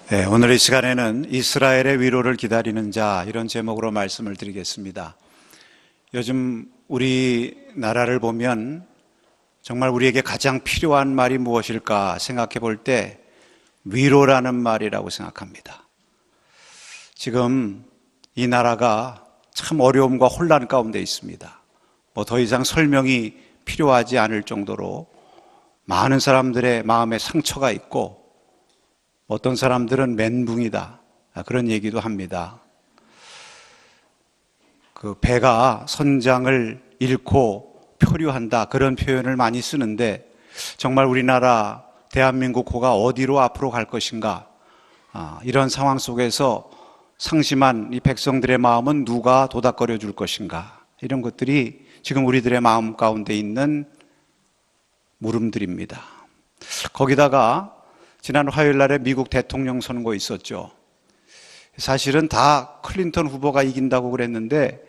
네, 오늘 이 시간에는 이스라엘의 위로를 기다리는 자, 이런 제목으로 말씀을 드리겠습니다. 요즘 우리나라를 보면 정말 우리에게 가장 필요한 말이 무엇일까 생각해 볼 때 위로라는 말이라고 생각합니다. 지금 이 나라가 참 어려움과 혼란 가운데 있습니다. 더 이상 설명이 필요하지 않을 정도로 많은 사람들의 마음에 상처가 있고 어떤 사람들은 멘붕이다, 그런 얘기도 합니다. 그 배가 선장을 잃고 표류한다, 그런 표현을 많이 쓰는데 정말 우리나라 대한민국 호가 어디로 앞으로 갈 것인가, 이런 상황 속에서 상심한 이 백성들의 마음은 누가 도닥거려 줄 것인가, 이런 것들이 지금 우리들의 마음 가운데 있는 물음들입니다. 거기다가 지난 화요일 날에 미국 대통령 선거 있었죠. 사실은 다 클린턴 후보가 이긴다고 그랬는데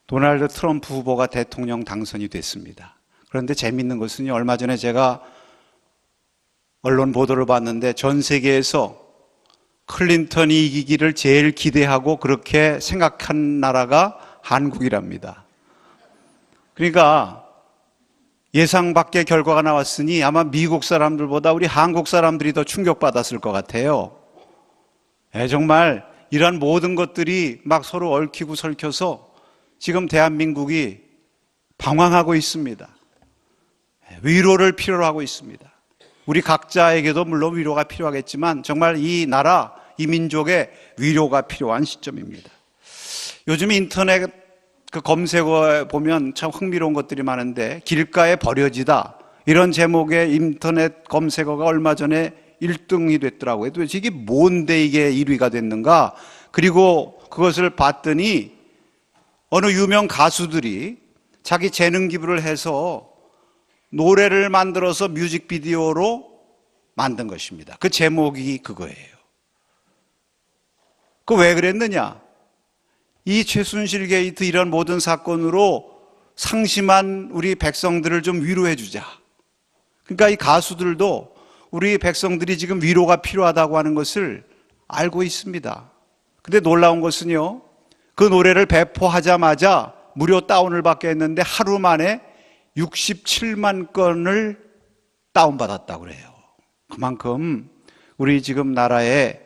도널드 트럼프 후보가 대통령 당선이 됐습니다. 그런데 재미있는 것은 얼마 전에 제가 언론 보도를 봤는데 전 세계에서 클린턴이 이기기를 제일 기대하고 그렇게 생각한 나라가 한국이랍니다. 그러니까 예상 밖의 결과가 나왔으니 아마 미국 사람들보다 우리 한국 사람들이 더 충격받았을 것 같아요. 정말 이런 모든 것들이 막 서로 얽히고 설켜서 지금 대한민국이 방황하고 있습니다. 위로를 필요로 하고 있습니다. 우리 각자에게도 물론 위로가 필요하겠지만 정말 이 나라, 이 민족의 위로가 필요한 시점입니다. 요즘 인터넷 검색어에 보면 참 흥미로운 것들이 많은데 길가에 버려지다, 이런 제목의 인터넷 검색어가 얼마 전에 1등이 됐더라고요. 도대체 이게 뭔데 이게 1위가 됐는가? 그리고 그것을 봤더니 어느 유명 가수들이 자기 재능 기부를 해서 노래를 만들어서 뮤직비디오로 만든 것입니다. 그 제목이 그거예요. 그 왜 그랬느냐? 이 최순실 게이트 이런 모든 사건으로 상심한 우리 백성들을 좀 위로해 주자. 그러니까 이 가수들도 우리 백성들이 지금 위로가 필요하다고 하는 것을 알고 있습니다. 근데 놀라운 것은요, 그 노래를 배포하자마자 무료 다운을 받게 했는데 하루 만에 67만 건을 다운받았다고 그래요. 그만큼 우리 지금 나라에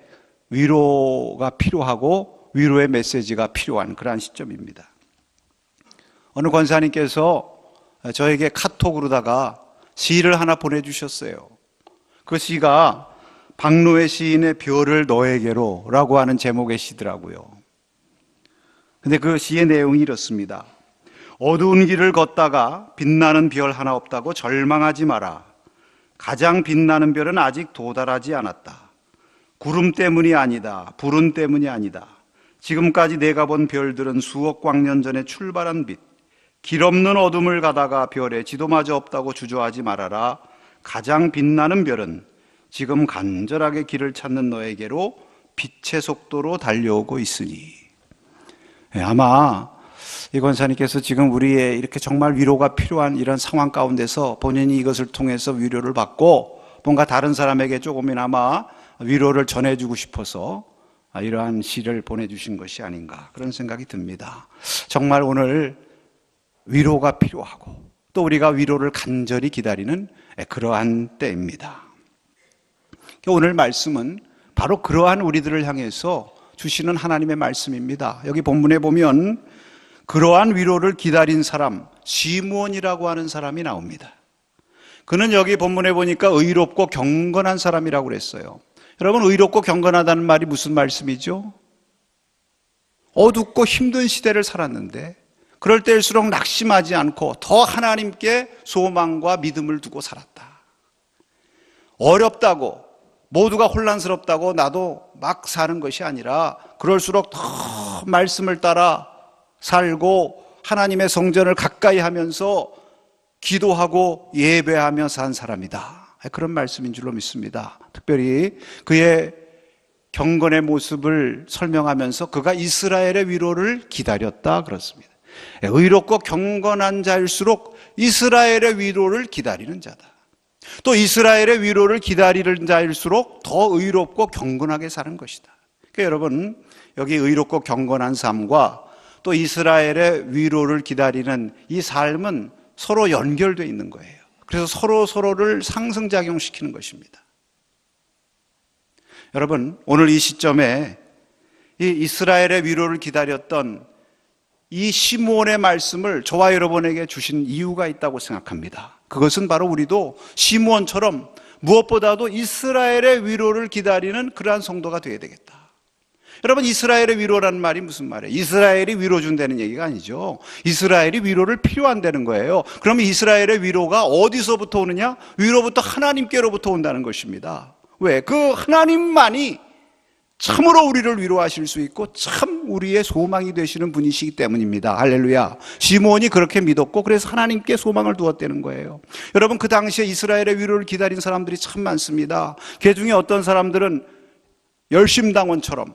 위로가 필요하고 위로의 메시지가 필요한 그러한 시점입니다. 어느 권사님께서 저에게 카톡으로다가 시를 하나 보내주셨어요. 그 시가 박노해 시인의 별을 너에게로 라고 하는 제목의 시더라고요. 근데 그 시의 내용이 이렇습니다. 어두운 길을 걷다가 빛나는 별 하나 없다고 절망하지 마라. 가장 빛나는 별은 아직 도달하지 않았다. 구름 때문이 아니다. 불운 때문이 아니다. 지금까지 내가 본 별들은 수억 광년 전에 출발한 빛. 길 없는 어둠을 가다가 별에 지도마저 없다고 주저하지 말아라. 가장 빛나는 별은 지금 간절하게 길을 찾는 너에게로 빛의 속도로 달려오고 있으니. 아마 이 권사님께서 지금 우리의 이렇게 정말 위로가 필요한 이런 상황 가운데서 본인이 이것을 통해서 위로를 받고 뭔가 다른 사람에게 조금이나마 위로를 전해주고 싶어서 이러한 시를 보내주신 것이 아닌가, 그런 생각이 듭니다. 정말 오늘 위로가 필요하고 또 우리가 위로를 간절히 기다리는 그러한 때입니다. 오늘 말씀은 바로 그러한 우리들을 향해서 주시는 하나님의 말씀입니다. 여기 본문에 보면 그러한 위로를 기다린 사람, 시므온이라고 하는 사람이 나옵니다. 그는 여기 본문에 보니까 의롭고 경건한 사람이라고 그랬어요. 여러분, 의롭고 경건하다는 말이 무슨 말씀이죠? 어둡고 힘든 시대를 살았는데 그럴 때일수록 낙심하지 않고 더 하나님께 소망과 믿음을 두고 살았다. 어렵다고, 모두가 혼란스럽다고 나도 막 사는 것이 아니라 그럴수록 더 말씀을 따라 살고 하나님의 성전을 가까이 하면서 기도하고 예배하며 산 사람이다, 그런 말씀인 줄로 믿습니다. 특별히 그의 경건의 모습을 설명하면서 그가 이스라엘의 위로를 기다렸다 그렇습니다. 의롭고 경건한 자일수록 이스라엘의 위로를 기다리는 자다. 또 이스라엘의 위로를 기다리는 자일수록 더 의롭고 경건하게 사는 것이다. 그러니까 여러분, 여기 의롭고 경건한 삶과 또 이스라엘의 위로를 기다리는 이 삶은 서로 연결되어 있는 거예요. 그래서 서로를 상승작용시키는 것입니다. 여러분, 오늘 이 시점에 이 이스라엘의 위로를 기다렸던 이 시므온의 말씀을 저와 여러분에게 주신 이유가 있다고 생각합니다. 그것은 바로 우리도 시므온처럼 무엇보다도 이스라엘의 위로를 기다리는 그러한 성도가 되어야 되겠다. 여러분, 이스라엘의 위로라는 말이 무슨 말이에요? 이스라엘이 위로 준다는 얘기가 아니죠. 이스라엘이 위로를 필요한다는 거예요. 그러면 이스라엘의 위로가 어디서부터 오느냐? 위로부터 하나님께로부터 온다는 것입니다. 왜? 그 하나님만이 참으로 우리를 위로하실 수 있고 참 우리의 소망이 되시는 분이시기 때문입니다. 할렐루야. 시므온이 그렇게 믿었고 그래서 하나님께 소망을 두었다는 거예요. 여러분, 그 당시에 이스라엘의 위로를 기다린 사람들이 참 많습니다. 그 중에 어떤 사람들은 열심당원처럼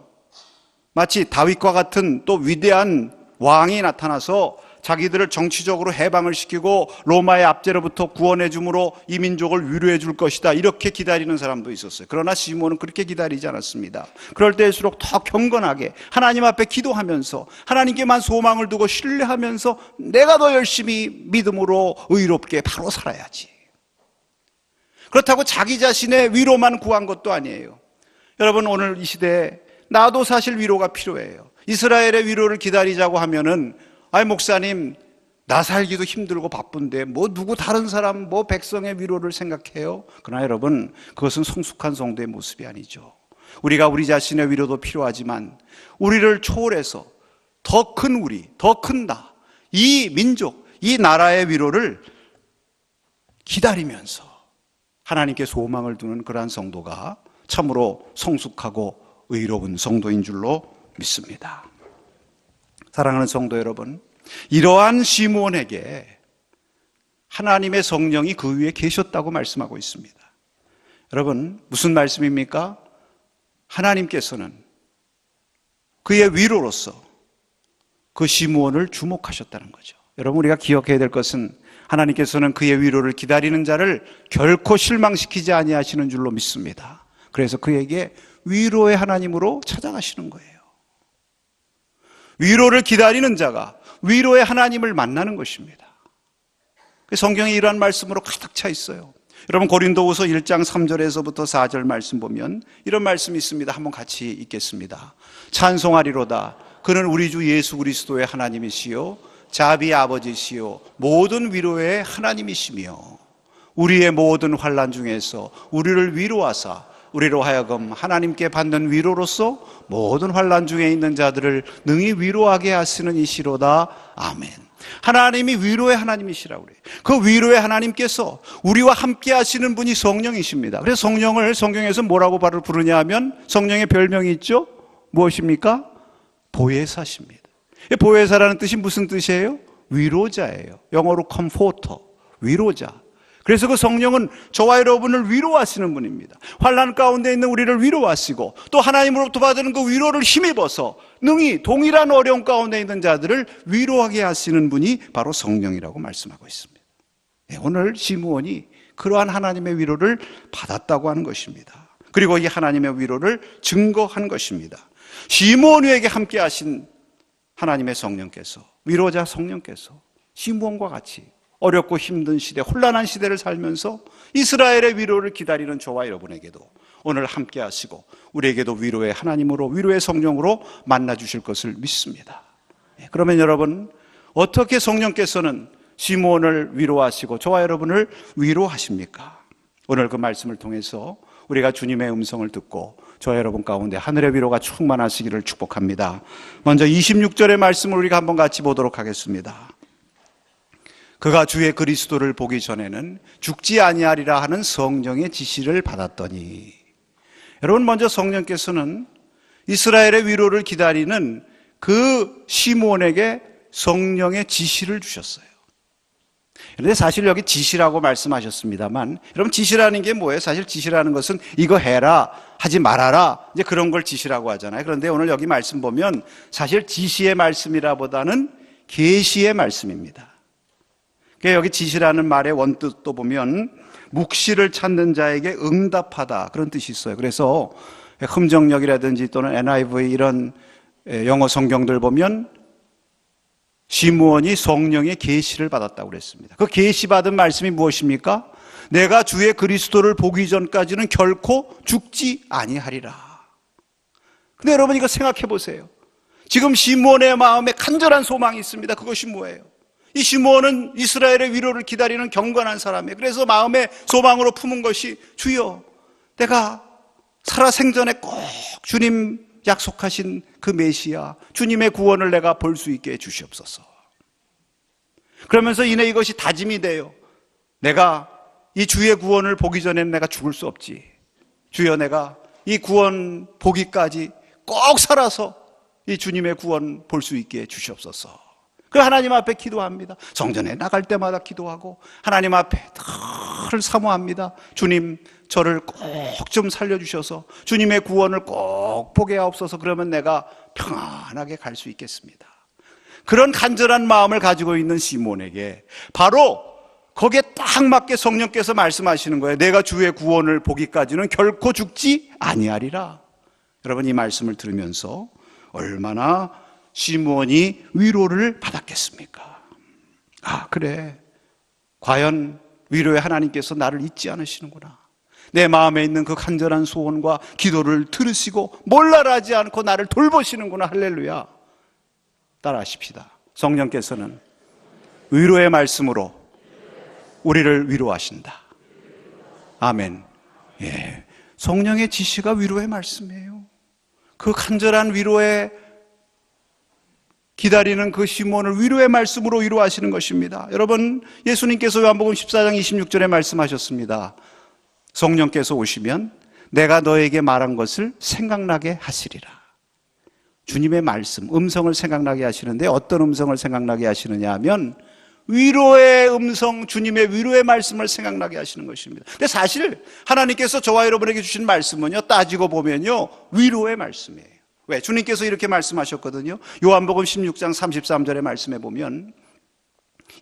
마치 다윗과 같은 또 위대한 왕이 나타나서 자기들을 정치적으로 해방을 시키고 로마의 압제로부터 구원해 줌으로 이 민족을 위로해 줄 것이다, 이렇게 기다리는 사람도 있었어요. 그러나 시므온은 그렇게 기다리지 않았습니다. 그럴 때일수록 더 경건하게 하나님 앞에 기도하면서 하나님께만 소망을 두고 신뢰하면서 내가 더 열심히 믿음으로 의롭게 바로 살아야지. 그렇다고 자기 자신의 위로만 구한 것도 아니에요. 여러분, 오늘 이 시대에 나도 사실 위로가 필요해요. 이스라엘의 위로를 기다리자고 하면은, 아이 목사님, 나 살기도 힘들고 바쁜데 뭐 누구 다른 사람 뭐 백성의 위로를 생각해요? 그러나 여러분, 그것은 성숙한 성도의 모습이 아니죠. 우리가 우리 자신의 위로도 필요하지만 우리를 초월해서 더 큰 우리, 더 큰 나, 이 민족, 이 나라의 위로를 기다리면서 하나님께 소망을 두는 그러한 성도가 참으로 성숙하고 의로운 성도인 줄로 믿습니다. 사랑하는 성도 여러분, 이러한 시므온에게 하나님의 성령이 그 위에 계셨다고 말씀하고 있습니다. 여러분, 무슨 말씀입니까? 하나님께서는 그의 위로로서 그 시므온을 주목하셨다는 거죠. 여러분, 우리가 기억해야 될 것은 하나님께서는 그의 위로를 기다리는 자를 결코 실망시키지 아니하시는 줄로 믿습니다. 그래서 그에게 위로의 하나님으로 찾아가시는 거예요. 위로를 기다리는 자가 위로의 하나님을 만나는 것입니다. 성경에 이러한 말씀으로 가득 차 있어요. 여러분, 고린도후서 1장 3절에서부터 4절 말씀 보면 이런 말씀이 있습니다. 한번 같이 읽겠습니다. 찬송하리로다. 그는 우리 주 예수 그리스도의 하나님이시요 자비의 아버지시요 모든 위로의 하나님이시며 우리의 모든 환난 중에서 우리를 위로하사 우리로 하여금 하나님께 받는 위로로서 모든 환난 중에 있는 자들을 능히 위로하게 하시는 이시로다. 아멘. 하나님이 위로의 하나님이시라고 그래요. 그 위로의 하나님께서 우리와 함께 하시는 분이 성령이십니다. 그래서 성령을 성경에서 뭐라고 바로 부르냐 하면 성령의 별명이 있죠. 무엇입니까? 보혜사십니다. 보혜사라는 뜻이 무슨 뜻이에요? 위로자예요. 영어로 comforter, 위로자. 그래서 그 성령은 저와 여러분을 위로하시는 분입니다. 환난 가운데 있는 우리를 위로하시고 또 하나님으로부터 받은 그 위로를 힘입어서 능히 동일한 어려움 가운데 있는 자들을 위로하게 하시는 분이 바로 성령이라고 말씀하고 있습니다. 오늘 시므온이 그러한 하나님의 위로를 받았다고 하는 것입니다. 그리고 이 하나님의 위로를 증거한 것입니다. 시므온 위에게 함께 하신 하나님의 성령께서, 위로자 성령께서 시므온과 같이 어렵고 힘든 시대, 혼란한 시대를 살면서 이스라엘의 위로를 기다리는 저와 여러분에게도 오늘 함께 하시고 우리에게도 위로의 하나님으로, 위로의 성령으로 만나주실 것을 믿습니다. 그러면 여러분, 어떻게 성령께서는 시므온을 위로하시고 저와 여러분을 위로하십니까? 오늘 그 말씀을 통해서 우리가 주님의 음성을 듣고 저와 여러분 가운데 하늘의 위로가 충만하시기를 축복합니다. 먼저 26절의 말씀을 우리가 한번 같이 보도록 하겠습니다. 그가 주의 그리스도를 보기 전에는 죽지 아니하리라 하는 성령의 지시를 받았더니, 여러분, 먼저 성령께서는 이스라엘의 위로를 기다리는 그 시므온에게 성령의 지시를 주셨어요. 그런데 사실 여기 지시라고 말씀하셨습니다만, 여러분, 지시라는 게 뭐예요? 사실 지시라는 것은 이거 해라, 하지 말아라, 이제 그런 걸 지시라고 하잖아요. 그런데 오늘 여기 말씀 보면 사실 지시의 말씀이라보다는 계시의 말씀입니다. 여기 지시라는 말의 원뜻도 보면 묵시를 찾는 자에게 응답하다, 그런 뜻이 있어요. 그래서 흠정역이라든지 또는 NIV 이런 영어 성경들 보면 시므온이 성령의 계시를 받았다고 그랬습니다. 그 계시 받은 말씀이 무엇입니까? 내가 주의 그리스도를 보기 전까지는 결코 죽지 아니하리라. 근데 여러분 이거 생각해 보세요. 지금 시므온의 마음에 간절한 소망이 있습니다. 그것이 뭐예요? 이 시므온은 이스라엘의 위로를 기다리는 경건한 사람이에요. 그래서 마음의 소망으로 품은 것이, 주여, 내가 살아생전에 꼭 주님 약속하신 그 메시아, 주님의 구원을 내가 볼 수 있게 해주시옵소서. 그러면서 이내 이것이 다짐이 돼요. 내가 이 주의 구원을 보기 전에는 내가 죽을 수 없지. 주여, 내가 이 구원 보기까지 꼭 살아서 이 주님의 구원 볼 수 있게 해주시옵소서. 그 하나님 앞에 기도합니다. 성전에 나갈 때마다 기도하고 하나님 앞에 늘 사모합니다. 주님, 저를 꼭 좀 살려주셔서 주님의 구원을 꼭 보게 하옵소서. 그러면 내가 평안하게 갈 수 있겠습니다. 그런 간절한 마음을 가지고 있는 시몬에게 바로 거기에 딱 맞게 성령께서 말씀하시는 거예요. 내가 주의 구원을 보기까지는 결코 죽지 아니하리라. 여러분, 이 말씀을 들으면서 얼마나 시므온이 위로를 받았겠습니까? 아, 그래, 과연 위로의 하나님께서 나를 잊지 않으시는구나. 내 마음에 있는 그 간절한 소원과 기도를 들으시고 몰라라지 않고 나를 돌보시는구나. 할렐루야. 따라하십시다. 성령께서는 위로의 말씀으로 우리를 위로하신다. 아멘. 예, 성령의 지시가 위로의 말씀이에요. 그 간절한 위로에 기다리는 그 시몬을 위로의 말씀으로 위로하시는 것입니다. 여러분, 예수님께서 요한복음 14장 26절에 말씀하셨습니다. 성령께서 오시면 내가 너에게 말한 것을 생각나게 하시리라. 주님의 말씀, 음성을 생각나게 하시는데 어떤 음성을 생각나게 하시느냐 하면 위로의 음성, 주님의 위로의 말씀을 생각나게 하시는 것입니다. 근데 사실 하나님께서 저와 여러분에게 주신 말씀은요, 따지고 보면요, 위로의 말씀이에요. 왜? 주님께서 이렇게 말씀하셨거든요. 요한복음 16장 33절의 말씀에 보면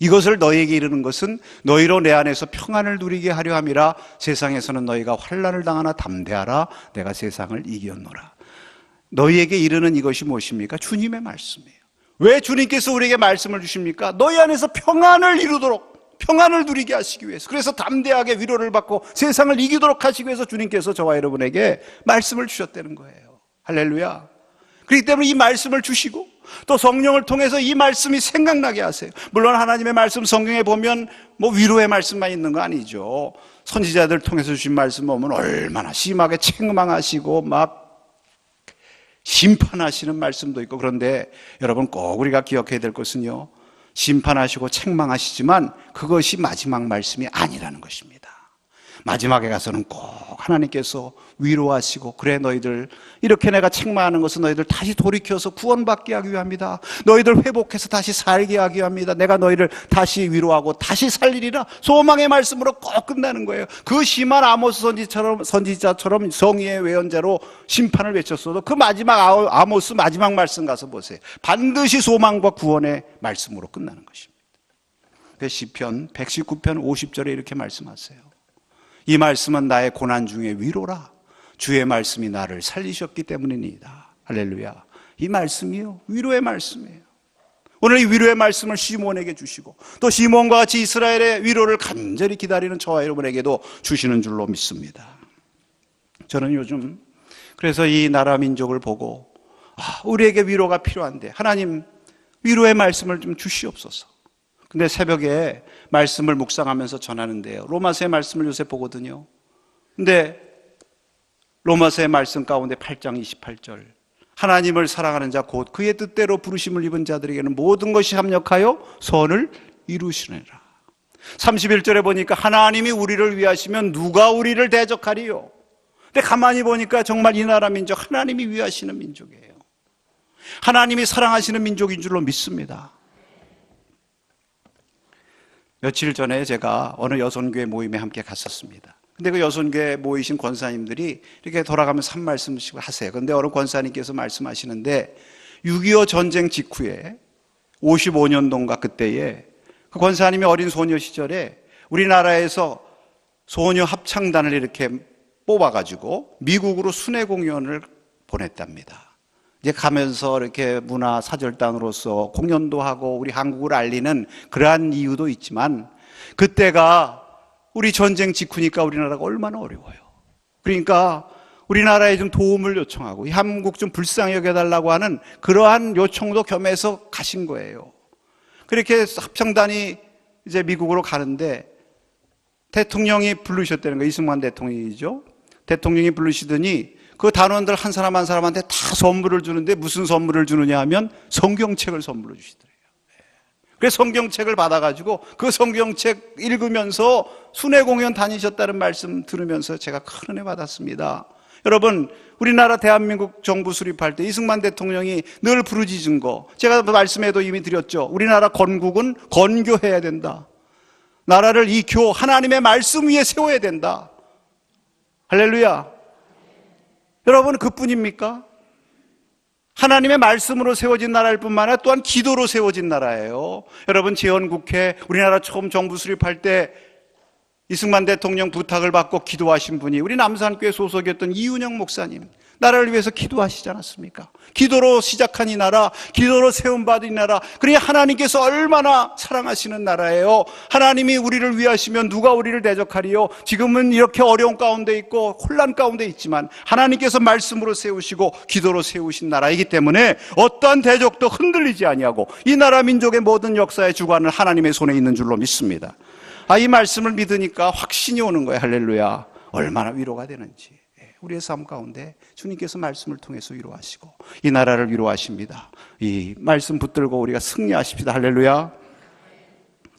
이것을 너희에게 이르는 것은 너희로 내 안에서 평안을 누리게 하려 함이라. 세상에서는 너희가 환난을 당하나 담대하라. 내가 세상을 이겼노라. 너희에게 이르는 이것이 무엇입니까? 주님의 말씀이에요. 왜 주님께서 우리에게 말씀을 주십니까? 너희 안에서 평안을 이루도록, 평안을 누리게 하시기 위해서. 그래서 담대하게 위로를 받고 세상을 이기도록 하시기 위해서 주님께서 저와 여러분에게 말씀을 주셨다는 거예요. 할렐루야. 그렇기 때문에 이 말씀을 주시고 또 성령을 통해서 이 말씀이 생각나게 하세요. 물론 하나님의 말씀 성경에 보면 뭐 위로의 말씀만 있는 거 아니죠. 선지자들 통해서 주신 말씀 보면 얼마나 심하게 책망하시고 막 심판하시는 말씀도 있고. 그런데 여러분, 꼭 우리가 기억해야 될 것은요, 심판하시고 책망하시지만 그것이 마지막 말씀이 아니라는 것입니다. 마지막에 가서는 꼭 하나님께서 위로하시고, 그래 너희들 이렇게 내가 책망하는 것은 너희들 다시 돌이켜서 구원받게 하기 위함이다. 너희들 회복해서 다시 살게 하기 위함이다. 내가 너희를 다시 위로하고 다시 살리리라. 소망의 말씀으로 꼭 끝나는 거예요. 그 심한 아모스 선지자처럼 정의의 외언자로 심판을 외쳤어도 그 마지막 아모스 마지막 말씀 가서 보세요. 반드시 소망과 구원의 말씀으로 끝나는 것입니다. 시편 119편 50절에 이렇게 말씀하세요. 이 말씀은 나의 고난 중에 위로라. 주의 말씀이 나를 살리셨기 때문이니이다. 할렐루야. 이 말씀이요, 위로의 말씀이에요. 오늘 이 위로의 말씀을 시몬에게 주시고 또 시몬과 같이 이스라엘의 위로를 간절히 기다리는 저와 여러분에게도 주시는 줄로 믿습니다. 저는 요즘 그래서 이 나라 민족을 보고 우리에게 위로가 필요한데 하나님 위로의 말씀을 좀 주시옵소서. 근데 새벽에 말씀을 묵상하면서 전하는데요, 로마서의 말씀을 요새 보거든요. 근데 로마서의 말씀 가운데 8장 28절, 하나님을 사랑하는 자 곧 그의 뜻대로 부르심을 입은 자들에게는 모든 것이 합력하여 선을 이루시느니라. 31절에 보니까 하나님이 우리를 위하시면 누가 우리를 대적하리요. 근데 가만히 보니까 정말 이 나라 민족 하나님이 위하시는 민족이에요. 하나님이 사랑하시는 민족인 줄로 믿습니다. 며칠 전에 제가 어느 여선교회 모임에 함께 갔었습니다. 근데 그 여선교회 모이신 권사님들이 이렇게 돌아가면서 한 말씀씩 하세요. 근데 어느 권사님께서 말씀하시는데 6.25 전쟁 직후에 55년도인가 그때에 그 권사님이 어린 소녀 시절에 우리나라에서 소녀 합창단을 이렇게 뽑아가지고 미국으로 순회 공연을 보냈답니다. 이제 가면서 이렇게 문화 사절단으로서 공연도 하고 우리 한국을 알리는 그러한 이유도 있지만, 그때가 우리 전쟁 직후니까 우리나라가 얼마나 어려워요. 그러니까 우리나라에 좀 도움을 요청하고 이 한국 좀 불쌍히 여겨달라고 하는 그러한 요청도 겸해서 가신 거예요. 그렇게 합창단이 이제 미국으로 가는데 대통령이 부르셨다는 거예요. 이승만 대통령이죠. 대통령이 부르시더니 그 단원들 한 사람 한 사람한테 다 선물을 주는데 무슨 선물을 주느냐 하면 성경책을 선물로 주시더래요. 그래서 성경책을 받아가지고 그 성경책 읽으면서 순회 공연 다니셨다는 말씀 들으면서 제가 큰 은혜 받았습니다. 여러분, 우리나라 대한민국 정부 수립할 때 이승만 대통령이 늘 부르짖은 거, 제가 말씀에도 이미 드렸죠. 우리나라 건국은 건교해야 된다. 나라를 이 하나님의 말씀 위에 세워야 된다. 할렐루야. 여러분, 그뿐입니까? 하나님의 말씀으로 세워진 나라일 뿐만 아니라 또한 기도로 세워진 나라예요. 여러분, 재헌국회 우리나라 처음 정부 수립할 때 이승만 대통령 부탁을 받고 기도하신 분이 우리 남산교회 소속이었던 이윤영 목사님, 나라를 위해서 기도하시지 않았습니까? 기도로 시작한 이 나라, 기도로 세움받은 이 나라, 그러니 하나님께서 얼마나 사랑하시는 나라예요. 하나님이 우리를 위하시면 누가 우리를 대적하리요? 지금은 이렇게 어려운 가운데 있고 혼란 가운데 있지만 하나님께서 말씀으로 세우시고 기도로 세우신 나라이기 때문에 어떠한 대적도 흔들리지 아니하고 이 나라 민족의 모든 역사의 주관은 하나님의 손에 있는 줄로 믿습니다. 이 말씀을 믿으니까 확신이 오는 거예요. 할렐루야. 얼마나 위로가 되는지. 우리의 삶 가운데 주님께서 말씀을 통해서 위로하시고 이 나라를 위로하십니다. 이 말씀 붙들고 우리가 승리하십시다. 할렐루야.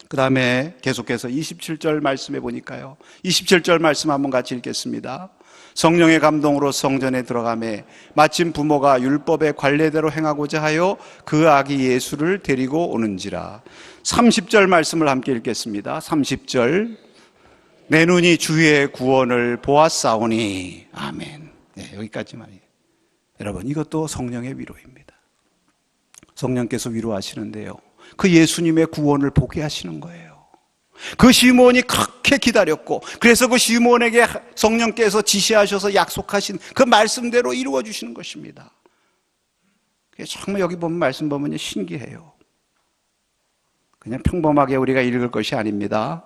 그 다음에 계속해서 27절 말씀해 보니까요, 27절 말씀 한번 같이 읽겠습니다. 성령의 감동으로 성전에 들어가매 마침 부모가 율법의 관례대로 행하고자 하여 그 아기 예수를 데리고 오는지라. 30절 말씀을 함께 읽겠습니다. 30절. 내 눈이 주의 구원을 보았사오니. 아멘. 네, 여기까지만이에요. 여러분, 이것도 성령의 위로입니다. 성령께서 위로하시는데요, 그 예수님의 구원을 보게 하시는 거예요. 그 시몬이 그렇게 기다렸고, 그래서 그 시몬에게 성령께서 지시하셔서 약속하신 그 말씀대로 이루어 주시는 것입니다. 정말 여기 보면 말씀 보면 신기해요. 그냥 평범하게 우리가 읽을 것이 아닙니다.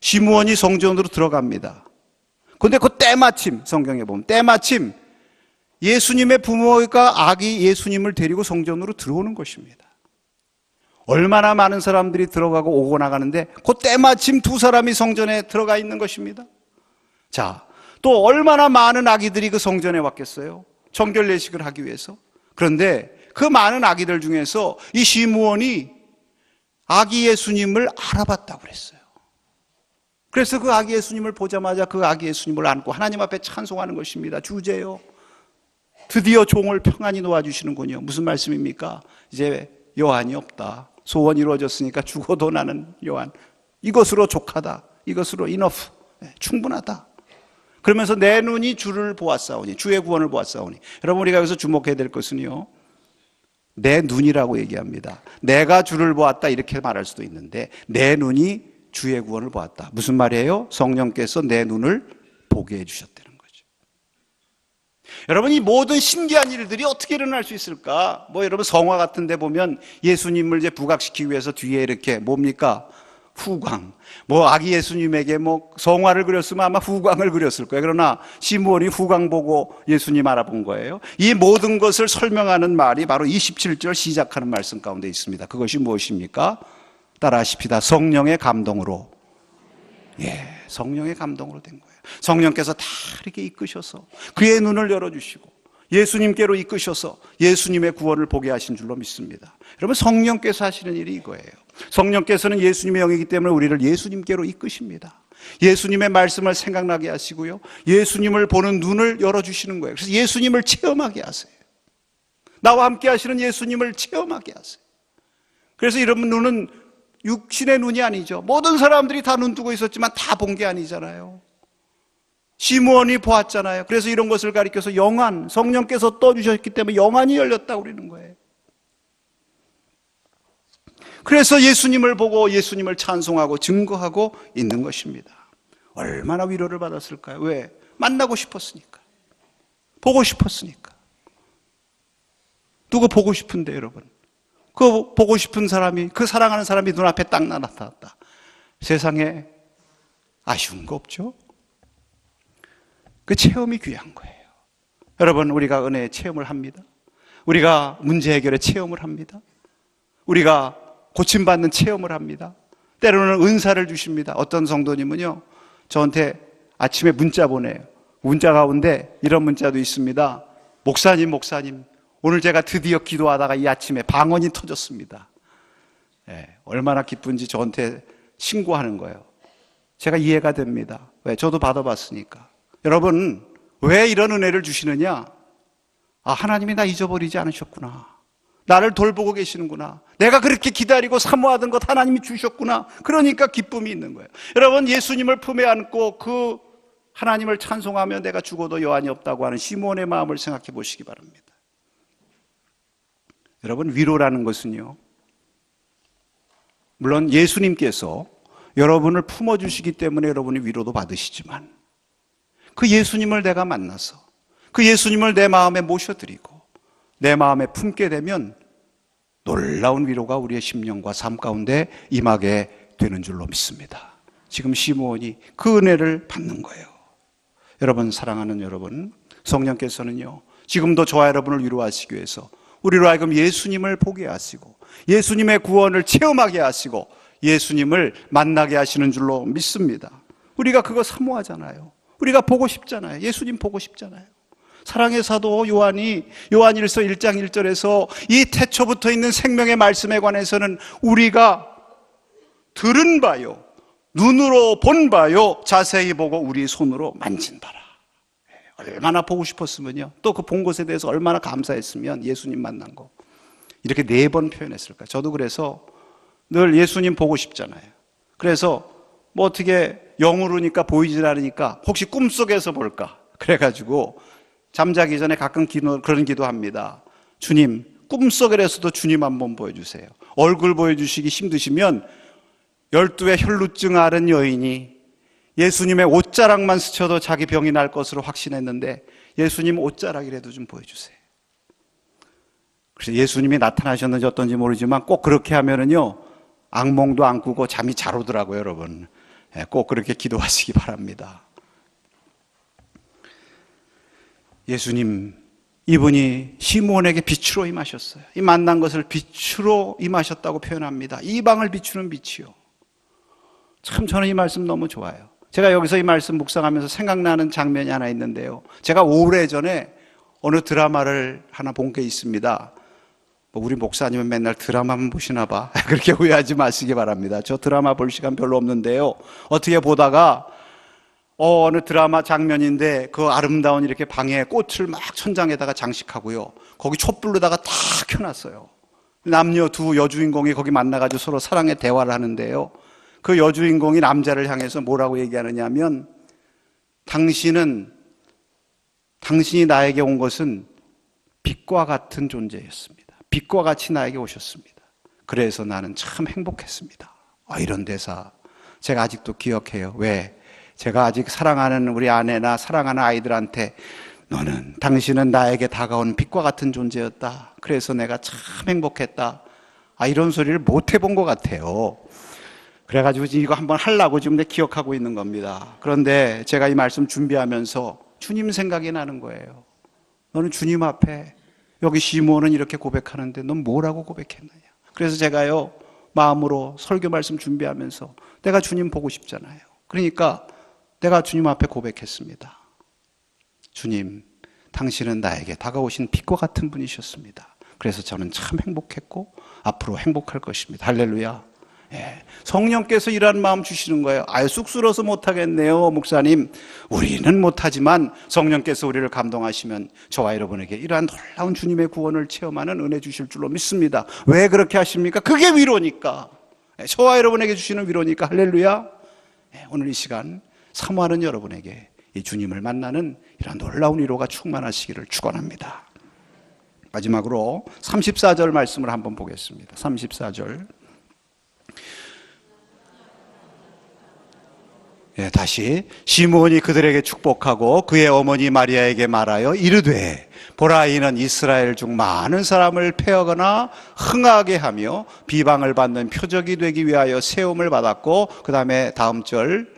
시므온이 성전으로 들어갑니다. 그런데 그 때마침, 성경에 보면 때마침 예수님의 부모가 아기 예수님을 데리고 성전으로 들어오는 것입니다. 얼마나 많은 사람들이 들어가고 오고 나가는데 그 때마침 두 사람이 성전에 들어가 있는 것입니다. 자, 또 얼마나 많은 아기들이 그 성전에 왔겠어요? 정결 예식을 하기 위해서. 그런데 그 많은 아기들 중에서 이 시므온이 아기 예수님을 알아봤다고 그랬어요. 그래서 그 아기 예수님을 보자마자 그 아기 예수님을 안고 하나님 앞에 찬송하는 것입니다. 주제요, 드디어 종을 평안히 놓아주시는군요. 무슨 말씀입니까? 이제 여한이 없다. 소원이 이루어졌으니까 죽어도 나는 여한, 이것으로 족하다, 이것으로 enough, 충분하다. 그러면서 내 눈이 주를 보았사오니, 주의 구원을 보았사오니. 여러분, 우리가 여기서 주목해야 될 것은요, 내 눈이라고 얘기합니다. 내가 주를 보았다 이렇게 말할 수도 있는데 내 눈이 주의 구원을 보았다. 무슨 말이에요? 성령께서 내 눈을 보게 해주셨다는 거죠. 여러분, 이 모든 신기한 일들이 어떻게 일어날 수 있을까? 여러분, 성화 같은 데 보면 예수님을 이제 부각시키기 위해서 뒤에 이렇게 뭡니까? 후광. 아기 예수님에게 성화를 그렸으면 아마 후광을 그렸을 거예요. 그러나 시므온이 후광 보고 예수님 알아본 거예요. 이 모든 것을 설명하는 말이 바로 27절 시작하는 말씀 가운데 있습니다. 그것이 무엇입니까? 따라하십시다. 성령의 감동으로. 성령의 감동으로 된 거예요. 성령께서 다 이렇게 이끄셔서 그의 눈을 열어주시고 예수님께로 이끄셔서 예수님의 구원을 보게 하신 줄로 믿습니다. 여러분, 성령께서 하시는 일이 이거예요. 성령께서는 예수님의 영이기 때문에 우리를 예수님께로 이끄십니다. 예수님의 말씀을 생각나게 하시고요, 예수님을 보는 눈을 열어주시는 거예요. 그래서 예수님을 체험하게 하세요. 나와 함께 하시는 예수님을 체험하게 하세요. 그래서 여러분, 눈은 육신의 눈이 아니죠. 모든 사람들이 다 눈 뜨고 있었지만 다 본 게 아니잖아요. 시므온이 보았잖아요. 그래서 이런 것을 가리켜서 영안, 성령께서 떠주셨기 때문에 영안이 열렸다고 그러는 거예요. 그래서 예수님을 보고 예수님을 찬송하고 증거하고 있는 것입니다. 얼마나 위로를 받았을까요? 왜? 만나고 싶었으니까. 보고 싶었으니까. 누구 보고 싶은데 여러분. 그 보고 싶은 사람이, 그 사랑하는 사람이 눈앞에 딱 나타났다. 세상에 아쉬운 거 없죠? 그 체험이 귀한 거예요. 여러분, 우리가 은혜의 체험을 합니다. 우리가 문제 해결의 체험을 합니다. 우리가 고침받는 체험을 합니다. 때로는 은사를 주십니다. 어떤 성도님은요, 저한테 아침에 문자 보내요. 문자 가운데 이런 문자도 있습니다. 목사님, 오늘 제가 드디어 기도하다가 이 아침에 방언이 터졌습니다. 얼마나 기쁜지 저한테 신고하는 거예요. 제가 이해가 됩니다. 왜? 저도 받아봤으니까. 여러분, 왜 이런 은혜를 주시느냐? 하나님이 나 잊어버리지 않으셨구나. 나를 돌보고 계시는구나. 내가 그렇게 기다리고 사모하던 것 하나님이 주셨구나. 그러니까 기쁨이 있는 거예요. 여러분, 예수님을 품에 안고 그 하나님을 찬송하며 내가 죽어도 여한이 없다고 하는 시몬의 마음을 생각해 보시기 바랍니다. 여러분, 위로라는 것은요, 물론 예수님께서 여러분을 품어주시기 때문에 여러분이 위로도 받으시지만, 그 예수님을 내가 만나서 그 예수님을 내 마음에 모셔드리고 내 마음에 품게 되면 놀라운 위로가 우리의 심령과 삶 가운데 임하게 되는 줄로 믿습니다. 지금 시므온이 그 은혜를 받는 거예요. 여러분, 사랑하는 여러분, 성령께서는요, 지금도 저와 여러분을 위로하시기 위해서 우리로 하여금 예수님을 보게 하시고 예수님의 구원을 체험하게 하시고 예수님을 만나게 하시는 줄로 믿습니다. 우리가 그거 사모하잖아요. 우리가 보고 싶잖아요. 예수님 보고 싶잖아요. 사랑의 사도 요한이 요한일서 1장 1절에서 이 태초부터 있는 생명의 말씀에 관해서는 우리가 들은 바요, 눈으로 본 바요, 자세히 보고 우리 손으로 만진 바라. 얼마나 보고 싶었으면요, 또 그 본 것에 대해서 얼마나 감사했으면 예수님 만난 거 이렇게 4번 표현했을까. 저도 그래서 늘 예수님 보고 싶잖아요. 그래서 뭐 어떻게 영으로니까 보이질 않으니까 혹시 꿈속에서 볼까 그래가지고 잠자기 전에 가끔 그런 기도합니다. 주님, 꿈속에서도 주님 한번 보여주세요. 얼굴 보여주시기 힘드시면 12의 혈루증 앓은 여인이 예수님의 옷자락만 스쳐도 자기 병이 날 것으로 확신했는데 예수님 옷자락이라도 좀 보여주세요. 그래서 예수님이 나타나셨는지 어떤지 모르지만 꼭 그렇게 하면은요, 악몽도 안 꾸고 잠이 잘 오더라고요, 여러분. 꼭 그렇게 기도하시기 바랍니다. 예수님, 이분이 시므온에게 빛으로 임하셨어요. 이 만난 것을 빛으로 임하셨다고 표현합니다. 이방을 비추는 빛이요. 참 저는 이 말씀 너무 좋아요. 제가 여기서 이 말씀 묵상하면서 생각나는 장면이 하나 있는데요. 제가 오래전에 어느 드라마를 하나 본 게 있습니다. 우리 목사님은 맨날 드라마만 보시나 봐. 그렇게 오해하지 마시기 바랍니다. 저 드라마 볼 시간 별로 없는데요. 어떻게 보다가 어느 드라마 장면인데 그 아름다운 이렇게 방에 꽃을 막 천장에다가 장식하고요. 거기 촛불로다가 다 켜놨어요. 남녀 두 여주인공이 거기 만나가지고 서로 사랑의 대화를 하는데요. 그 여주인공이 남자를 향해서 뭐라고 얘기하느냐 하면, 당신이 나에게 온 것은 빛과 같은 존재였습니다. 빛과 같이 나에게 오셨습니다. 그래서 나는 참 행복했습니다. 이런 대사 제가 아직도 기억해요. 왜? 제가 아직 사랑하는 우리 아내나 사랑하는 아이들한테 당신은 나에게 다가온 빛과 같은 존재였다. 그래서 내가 참 행복했다. 이런 소리를 못 해본 것 같아요. 그래가지고 이거 한번 하려고 지금 내 기억하고 있는 겁니다. 그런데 제가 이 말씀 준비하면서 주님 생각이 나는 거예요. 너는 주님 앞에, 여기 시므온은 이렇게 고백하는데 넌 뭐라고 고백했느냐. 그래서 제가요, 마음으로 설교 말씀 준비하면서 내가 주님 보고 싶잖아요. 그러니까 내가 주님 앞에 고백했습니다. 주님, 당신은 나에게 다가오신 빛과 같은 분이셨습니다. 그래서 저는 참 행복했고 앞으로 행복할 것입니다. 할렐루야. 성령께서 이런 마음 주시는 거예요. 쑥스러워서 못하겠네요, 목사님. 우리는 못하지만 성령께서 우리를 감동하시면 저와 여러분에게 이러한 놀라운 주님의 구원을 체험하는 은혜 주실 줄로 믿습니다. 왜 그렇게 하십니까? 그게 위로니까. 저와 여러분에게 주시는 위로니까. 할렐루야. 오늘 이 시간 사모하는 여러분에게 이 주님을 만나는 이러한 놀라운 위로가 충만하시기를 축원합니다. 마지막으로 34절 말씀을 한번 보겠습니다. 34절. 다시 시므온이 그들에게 축복하고 그의 어머니 마리아에게 말하여 이르되 보라 이는 이스라엘 중 많은 사람을 패하거나 흥하게 하며 비방을 받는 표적이 되기 위하여 세움을 받았고 그 다음에 다음 절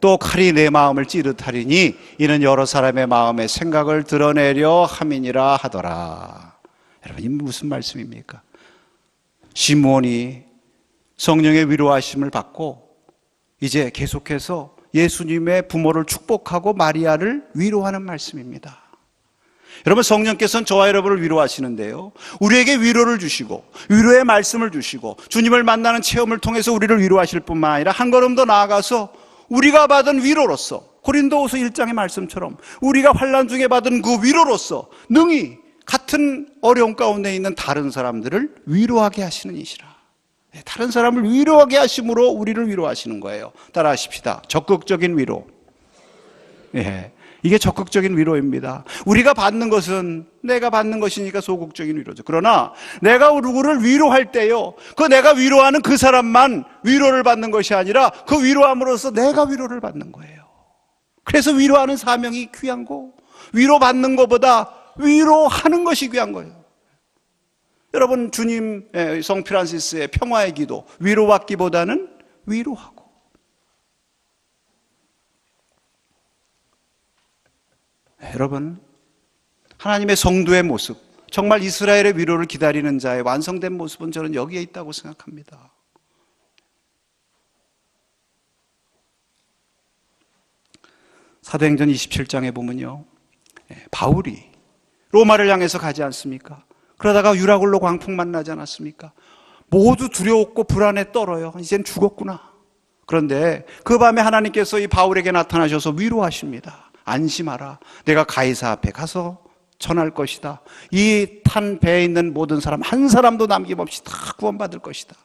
또 칼이 내 마음을 찌릿하리니 이는 여러 사람의 마음의 생각을 드러내려 함이니라 하더라. 여러분, 이 무슨 말씀입니까? 시므온이 성령의 위로하심을 받고 이제 계속해서 예수님의 부모를 축복하고 마리아를 위로하는 말씀입니다. 여러분, 성령께서는 저와 여러분을 위로하시는데요, 우리에게 위로를 주시고 위로의 말씀을 주시고 주님을 만나는 체험을 통해서 우리를 위로하실 뿐만 아니라 한 걸음 더 나아가서 우리가 받은 위로로서 고린도후서 1장의 말씀처럼 우리가 환난 중에 받은 그 위로로서 능히 같은 어려움 가운데 있는 다른 사람들을 위로하게 하시는 이시라. 다른 사람을 위로하게 하심으로 우리를 위로하시는 거예요. 따라하십시다. 적극적인 위로. 이게 적극적인 위로입니다. 우리가 받는 것은 내가 받는 것이니까 소극적인 위로죠. 그러나 내가 누구를 위로할 때요, 그 내가 위로하는 그 사람만 위로를 받는 것이 아니라 그 위로함으로써 내가 위로를 받는 거예요. 그래서 위로하는 사명이 귀한 거, 위로받는 것보다 위로하는 것이 귀한 거예요. 여러분, 주님 성 프란시스의 평화의 기도, 위로받기보다는 위로하고. 여러분, 하나님의 성도의 모습, 정말 이스라엘의 위로를 기다리는 자의 완성된 모습은 저는 여기에 있다고 생각합니다. 사도행전 27장에 보면요, 바울이 로마를 향해서 가지 않습니까? 그러다가 유라굴로 광풍 만나지 않았습니까? 모두 두려웠고 불안에 떨어요. 이젠 죽었구나. 그런데 그 밤에 하나님께서 이 바울에게 나타나셔서 위로하십니다. 안심하라. 내가 가이사 앞에 가서 전할 것이다. 이 탄 배에 있는 모든 사람 한 사람도 남김없이 다 구원받을 것이다.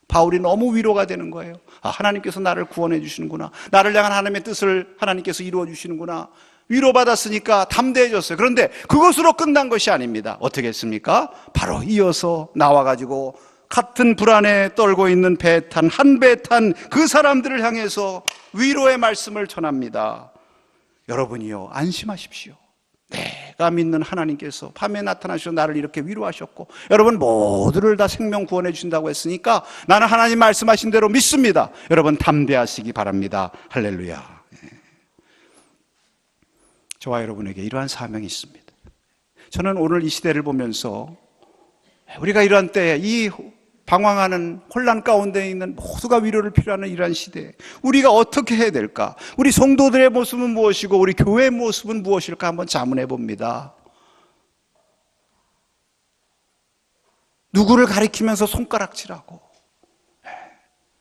바울이 너무 위로가 되는 거예요. 하나님께서 나를 구원해 주시는구나. 나를 향한 하나님의 뜻을 하나님께서 이루어 주시는구나. 위로받았으니까 담대해졌어요. 그런데 그것으로 끝난 것이 아닙니다. 어떻게 했습니까? 바로 이어서 나와가지고 같은 불안에 떨고 있는 배에 탄, 한 배에 탄 그 사람들을 향해서 위로의 말씀을 전합니다. 여러분이요, 안심하십시오. 내가 믿는 하나님께서 밤에 나타나셔서 나를 이렇게 위로하셨고 여러분 모두를 다 생명 구원해 주신다고 했으니까 나는 하나님 말씀하신 대로 믿습니다. 여러분 담대하시기 바랍니다. 할렐루야. 저와 여러분에게 이러한 사명이 있습니다. 저는 오늘 이 시대를 보면서 우리가 이러한 때에 이 방황하는 혼란 가운데 있는 모두가 위로를 필요하는 이러한 시대에 우리가 어떻게 해야 될까? 우리 성도들의 모습은 무엇이고 우리 교회의 모습은 무엇일까 한번 자문해 봅니다. 누구를 가리키면서 손가락질하고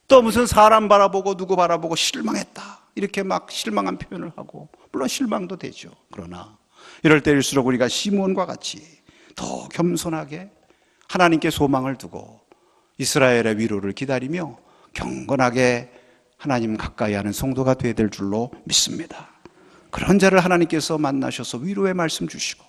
또 무슨 사람 바라보고 누구 바라보고 실망했다 이렇게 막 실망한 표현을 하고, 물론 실망도 되죠. 그러나 이럴 때일수록 우리가 시므온과 같이 더 겸손하게 하나님께 소망을 두고 이스라엘의 위로를 기다리며 경건하게 하나님 가까이 하는 성도가 되어야 될 줄로 믿습니다. 그런 자를 하나님께서 만나셔서 위로의 말씀 주시고,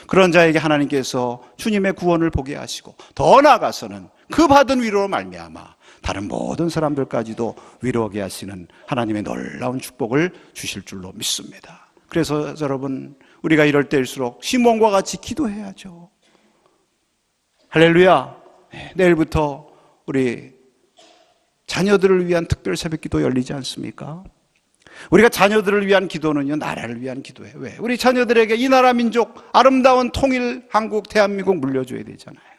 그런 자에게 하나님께서 주님의 구원을 보게 하시고, 더 나아가서는 그 받은 위로로 말미암아 다른 모든 사람들까지도 위로하게 하시는 하나님의 놀라운 축복을 주실 줄로 믿습니다. 그래서 여러분, 우리가 이럴 때일수록 시므온과 같이 기도해야죠. 할렐루야. 내일부터 우리 자녀들을 위한 특별 새벽기도 열리지 않습니까? 우리가 자녀들을 위한 기도는요, 나라를 위한 기도예요. 왜? 우리 자녀들에게 이 나라 민족 아름다운 통일 한국 대한민국 물려줘야 되잖아요.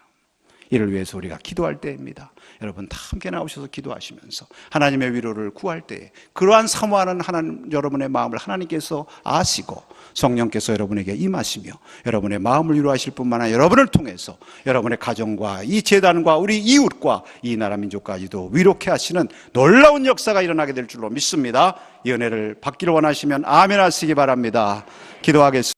이를 위해서 우리가 기도할 때입니다. 여러분 다 함께 나오셔서 기도하시면서 하나님의 위로를 구할 때 그러한 사모하는 하나님, 여러분의 마음을 하나님께서 아시고 성령께서 여러분에게 임하시며 여러분의 마음을 위로하실 뿐만 아니라 여러분을 통해서 여러분의 가정과 이 재단과 우리 이웃과 이 나라 민족까지도 위로케 하시는 놀라운 역사가 일어나게 될 줄로 믿습니다. 이 은혜를 받기를 원하시면 아멘 하시기 바랍니다. 기도하겠습니다.